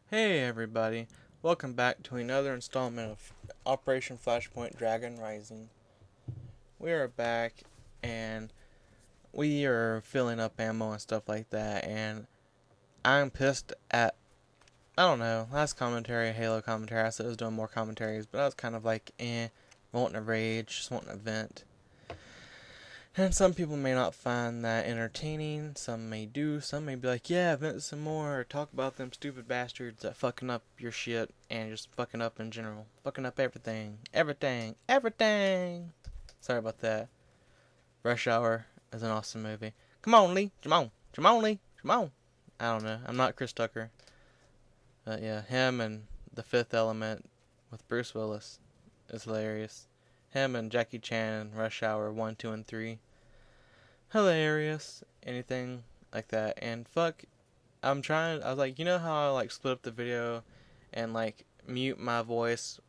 Hey everybody, welcome back to another installment of Operation Flashpoint Dragon Rising. We are back and we are filling up ammo and stuff like that, and I'm pissed at, I don't know, last commentary, Halo commentary, I said I was doing more commentaries, but I was kind of like, wanting to rage, just wanting to vent. And some people may not find that entertaining, some may do, some may be like, yeah, vent some more, or talk about them stupid bastards that fucking up your shit, and just fucking up in general. Fucking up everything. Everything. Sorry about that. Rush Hour is an awesome movie. Come on, Lee. Come on, Lee. Come on. I don't know. I'm not Chris Tucker. But yeah, him and The Fifth Element with Bruce Willis is hilarious. Him and Jackie Chan in Rush Hour 1, 2, and 3. Hilarious. Anything like that. And fuck, I was like, you know how I like split up the video and like mute my voice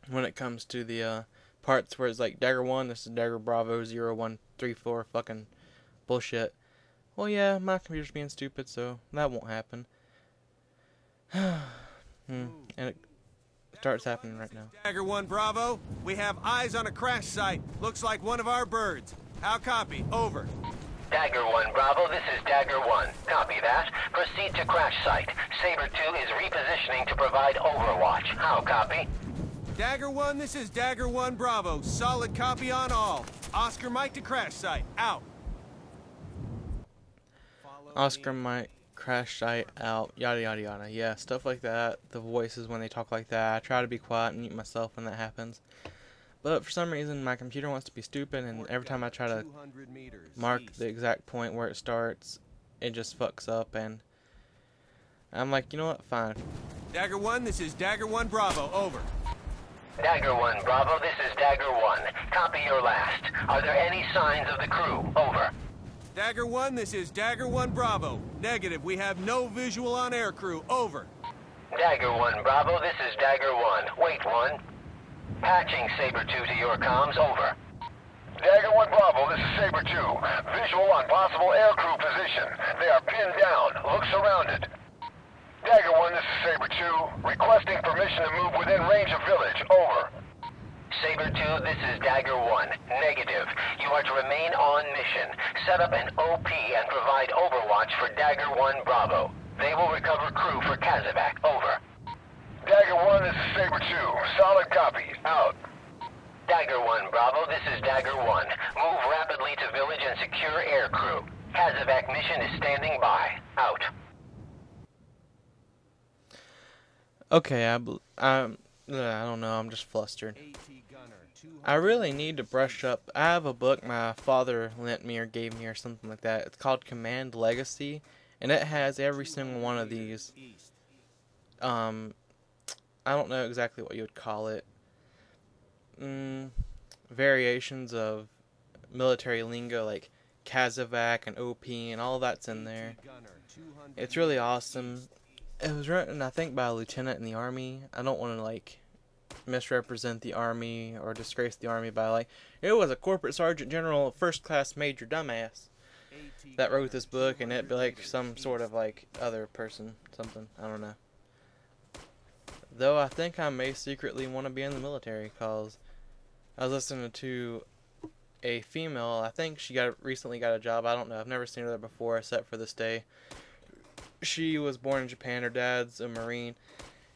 when it comes to the parts where it's like Dagger 1, this is Dagger Bravo 0134 fucking bullshit. Well, yeah, my computer's being stupid, so that won't happen. And it starts happening right now. Dagger 1 Bravo, we have eyes on a crash site. Looks like one of our birds. How copy? Over. Dagger 1 Bravo, this is Dagger 1. Copy that. Proceed to crash site. Saber 2 is repositioning to provide overwatch. How copy? Dagger 1, this is Dagger 1 Bravo. Solid copy on all. Oscar Mike to crash site. Out. Oscar Mike, crash site, out, yada yada yada. Yeah, stuff like that. The voices when they talk like that. I try to be quiet and mute myself when that happens. But for some reason, my computer wants to be stupid, and every time I try to mark the exact point where it starts, it just fucks up, and I'm like, you know what, fine. Dagger 1, this is Dagger 1 Bravo. Over. Dagger 1 Bravo, this is Dagger 1. Copy your last. Are there any signs of the crew? Over. Dagger 1, this is Dagger 1 Bravo. Negative, we have no visual on aircrew. Over. Dagger 1 Bravo, this is Dagger 1. Wait 1. Patching Saber 2 to your comms. Over. Dagger 1 Bravo, this is Saber 2. Visual on possible aircrew position. They are pinned down. Look surrounded. Dagger 1, this is Saber 2. Requesting permission to move within range of village. Over. Saber 2, this is Dagger 1. Negative. You are to remain on mission. Set up an OP and provide overwatch for Dagger 1 Bravo. They will recover crew for CASEVAC. Over. Dagger 1, this is Saber 2. Solid copy. Out. Dagger 1 Bravo, this is Dagger 1. Move rapidly to village and secure aircrew. CASEVAC mission is standing by. Out. Okay, I don't know, I'm just flustered. I really need to brush up. I have a book my father lent me or gave me or something like that. It's called Command Legacy, and it has every single one of these, I don't know exactly what you would call it, variations of military lingo like CASEVAC and OP and all that's in there. It's really awesome. It was written, I think, by a lieutenant in the Army. I don't want to, like, misrepresent the Army or disgrace the Army by, like, it was a corporate sergeant general, first class major dumbass that wrote this book, and it'd be, like, some sort of, like, other person, something, I don't know. Though I think I may secretly want to be in the military, because I was listening to a female, I think she recently got a job, I don't know, I've never seen her there before except for this day. She was born in Japan, her dad's a Marine,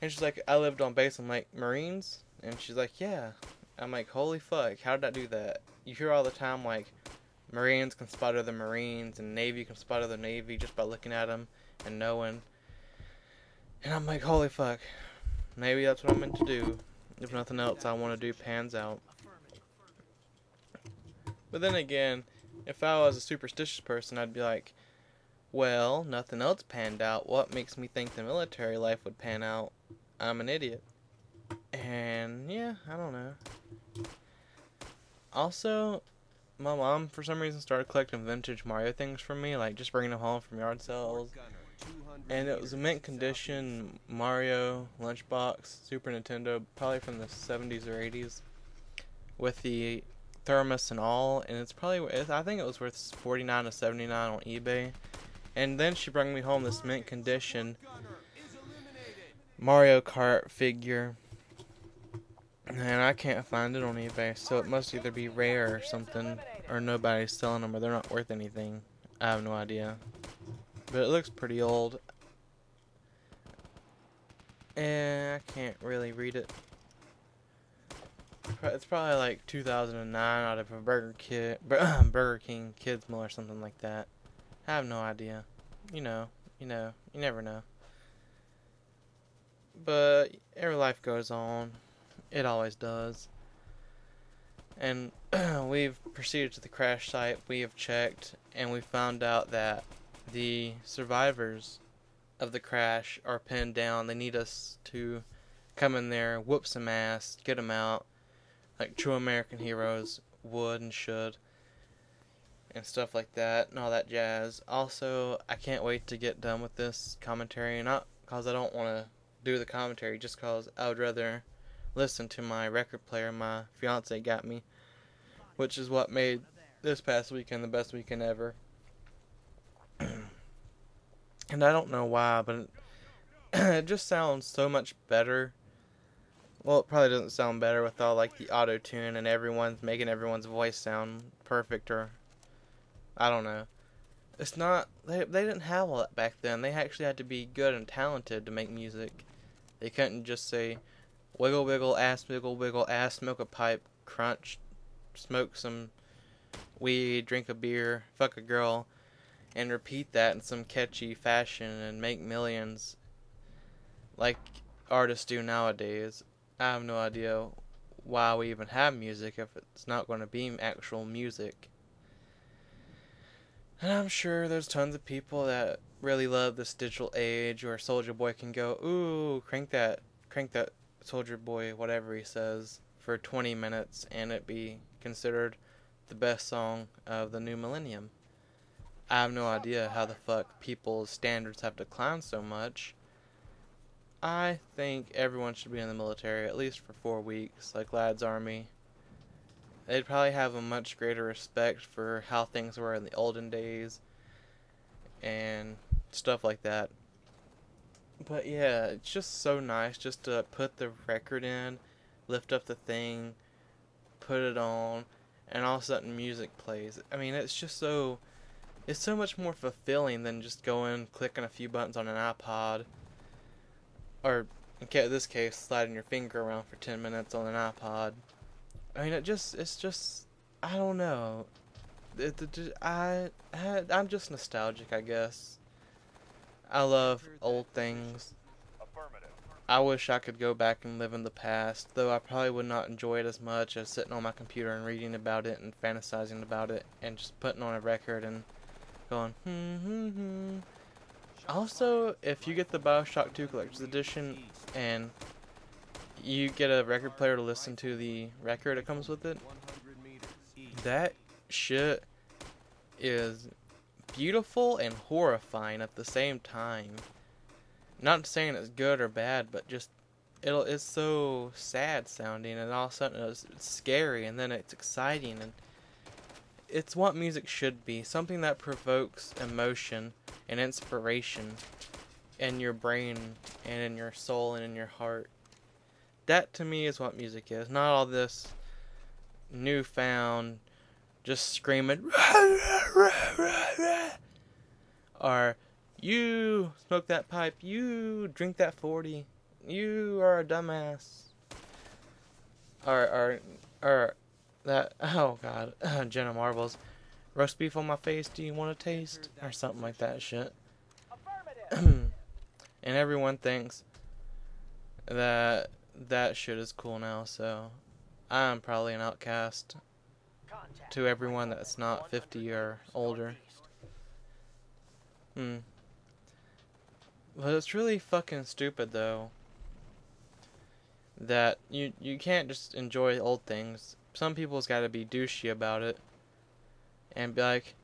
and she's like, I lived on base. I'm like, Marines? And she's like, yeah. I'm like, holy fuck, how did I do that? You hear all the time, like, Marines can spot other Marines, and Navy can spot other Navy just by looking at them and knowing. And I'm like, holy fuck, maybe that's what I'm meant to do. If nothing else I want to do pans out. But then again, if I was a superstitious person, I'd be like, well, nothing else panned out. What makes me think the military life would pan out? I'm an idiot. And, yeah, I don't know. Also, my mom, for some reason, started collecting vintage Mario things from me, like just bringing them home from yard sales. And it was a mint condition Mario lunchbox, Super Nintendo, probably from the 70s or 80s, with the thermos and all. And it's probably, I think it was worth $49 to $79 on eBay. And then she brought me home this mint condition Mario Kart figure. And I can't find it on eBay, so it must either be rare or something, or nobody's selling them, or they're not worth anything. I have no idea. But it looks pretty old. And I can't really read it. It's probably like 2009 out of a Burger King Kids Meal or something like that. I have no idea. You never know. But every life goes on. It always does. And we've proceeded to the crash site. We have checked, and we found out that the survivors of the crash are pinned down. They need us to come in there, whoop some ass, get them out, like true American heroes would and should, and stuff like that, and all that jazz. Also, I can't wait to get done with this commentary, not because I don't want to do the commentary, just because I would rather listen to my record player my fiance got me, which is what made this past weekend the best weekend ever. And I don't know why, but it just sounds so much better. Well, it probably doesn't sound better with all like the auto-tune and everyone's making everyone's voice sound perfect, or I don't know. It's not, they didn't have all that back then. They actually had to be good and talented to make music. They couldn't just say wiggle wiggle ass, smoke a pipe, crunch, smoke some weed, drink a beer, fuck a girl, and repeat that in some catchy fashion and make millions like artists do nowadays. I have no idea why we even have music if it's not going to be actual music. And I'm sure there's tons of people that really love this digital age where Soulja Boy can go, ooh, crank that Soulja Boy, whatever he says, for 20 minutes and it be considered the best song of the new millennium. I have no idea how the fuck people's standards have declined so much. I think everyone should be in the military at least for 4 weeks, like Lad's Army. They'd probably have a much greater respect for how things were in the olden days and stuff like that. But yeah, it's just so nice just to put the record in, lift up the thing, put it on, and all of a sudden music plays. I mean, it's so much more fulfilling than just going, clicking a few buttons on an iPod, or in this case, sliding your finger around for 10 minutes on an iPod. I mean, it's just, I don't know. I'm just nostalgic, I guess. I love old things. I wish I could go back and live in the past, though I probably would not enjoy it as much as sitting on my computer and reading about it and fantasizing about it and just putting on a record and going, Also, if you get the BioShock 2 Collector's Edition and you get a record player to listen to the record that comes with it, that shit is beautiful and horrifying at the same time. Not saying it's good or bad, but just it's so sad sounding, and all of a sudden it's scary, and then it's exciting, and it's what music should be. Something that provokes emotion and inspiration in your brain and in your soul and in your heart. That to me is what music is. Not all this newfound just screaming or you smoke that pipe, you drink that 40, you are a dumbass, or that, oh god, Jenna Marbles, roast beef on my face, do you want to taste, or something like that shit. And everyone thinks that shit is cool now, so I'm probably an outcast to everyone that's not 50 or older. But it's really fucking stupid, though, that you can't just enjoy old things. Some people's gotta be douchey about it and be like,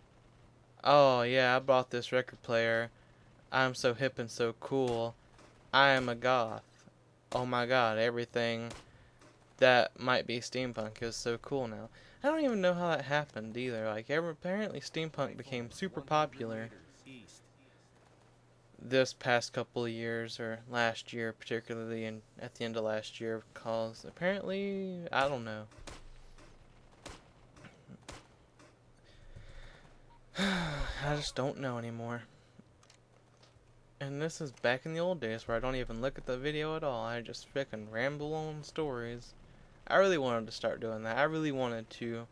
oh yeah, I bought this record player, I'm so hip and so cool, I am a goth. Oh my god, everything that might be steampunk is so cool now. I don't even know how that happened either. Like, apparently steampunk became super popular. this past couple of years, or last year particularly, and at the end of last year, because apparently, I don't know. I just don't know anymore. And this is back in the old days where I don't even look at the video at all. I just frickin' ramble on stories. I really wanted to start doing that. I really wanted to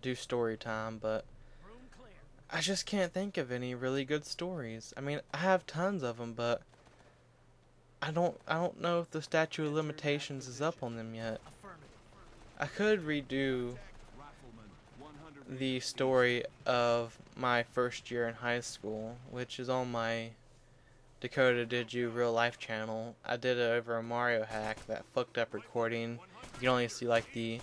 do story time, but I just can't think of any really good stories. I mean, I have tons of them, but I don't know if the statute of limitations is up on them yet. I could redo the story of my first year in high school, which is on my Dakota Did You Real Life channel. I did it over a Mario hack, that fucked up recording. You can only see like the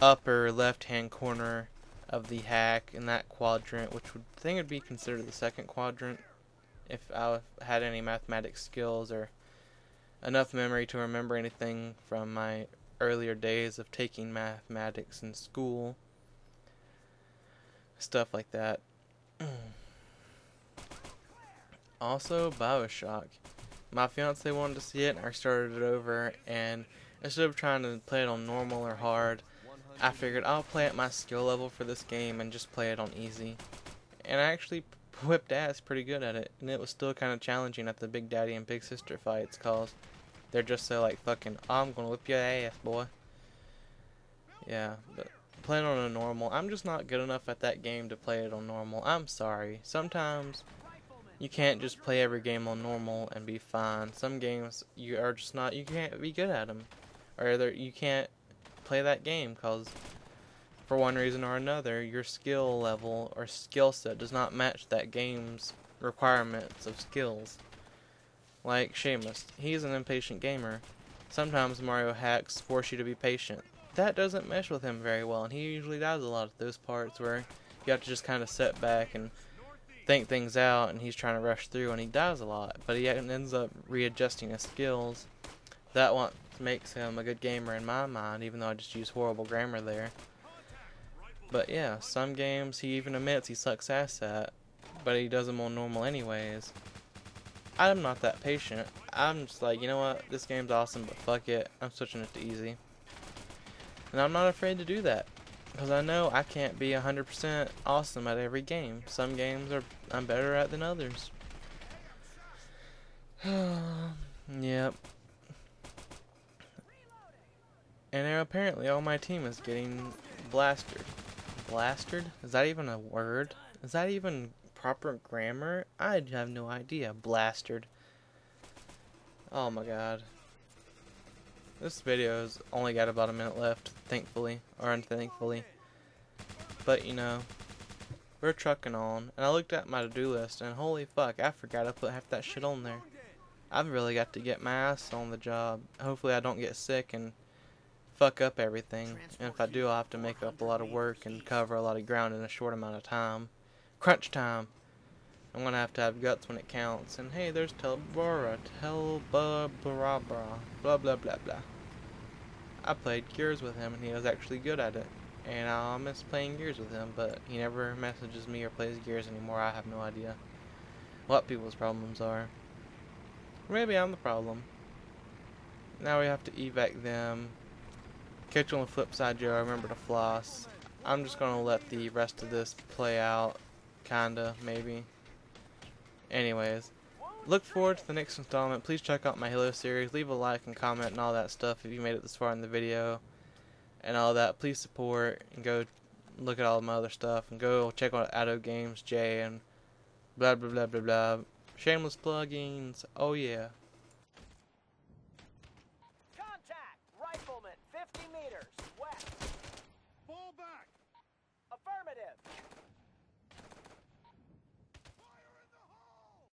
upper left hand corner of the hack in that quadrant, which would I think would be considered the second quadrant if I had any mathematics skills or enough memory to remember anything from my earlier days of taking mathematics in school. Stuff like that. Also, BioShock. My fiance wanted to see it, and I started it over, and instead of trying to play it on normal or hard, I figured I'll play at my skill level for this game and just play it on easy. And I actually whipped ass pretty good at it, and it was still kind of challenging at the Big Daddy and Big Sister fights, cause they're just so like fucking, oh, I'm gonna whip your ass, boy. Yeah, but playing on a normal, I'm just not good enough at that game to play it on normal. I'm sorry. Sometimes you can't just play every game on normal and be fine. Some games you are just not, you can't be good at them, or either you can't play that game because for one reason or another your skill level or skill set does not match that game's requirements of skills. Like Seamus, he's an impatient gamer. Sometimes Mario hacks force you to be patient. That doesn't mesh with him very well, and he usually does a lot of those parts where you have to just kind of sit back and think things out, and he's trying to rush through, and he does a lot, but he ends up readjusting his skills. That what makes him a good gamer in my mind, even though I just use horrible grammar there. But yeah, some games he even admits he sucks ass at, but he does them on normal anyways. I'm not that patient. I'm just like, you know what, this game's awesome, but fuck it, I'm switching it to easy. And I'm not afraid to do that, because I know I can't be 100% awesome at every game. Some games I'm better at than others. Yep. And apparently all my team is getting blasted. Blasted? Is that even a word? Is that even proper grammar? I have no idea. Blasted. Oh my god. This video's only got about a minute left, thankfully, or unthankfully. But you know, we're trucking on, and I looked at my to-do list, and holy fuck, I forgot I put half that shit on there. I've really got to get my ass on the job. Hopefully I don't get sick and fuck up everything, and if I do, I'll have to make up a lot of work and cover a lot of ground in a short amount of time. Crunch time! I'm gonna have to have guts when it counts. And hey, there's Telbora, blah blah blah blah blah. I played Gears with him, and he was actually good at it. And I'll miss playing Gears with him, but he never messages me or plays Gears anymore. I have no idea what people's problems are. Maybe I'm the problem. Now we have to evac them. Catch you on the flip side, Joe. Remember to floss. I'm just gonna let the rest of this play out. Kinda, maybe. Anyways, look forward to the next installment. Please check out my Halo series. Leave a like and comment and all that stuff if you made it this far in the video. And all that. Please support and go look at all my other stuff. And go check out ATOGAMES, Jay, and blah blah blah blah blah. Shameless plugins. Oh yeah.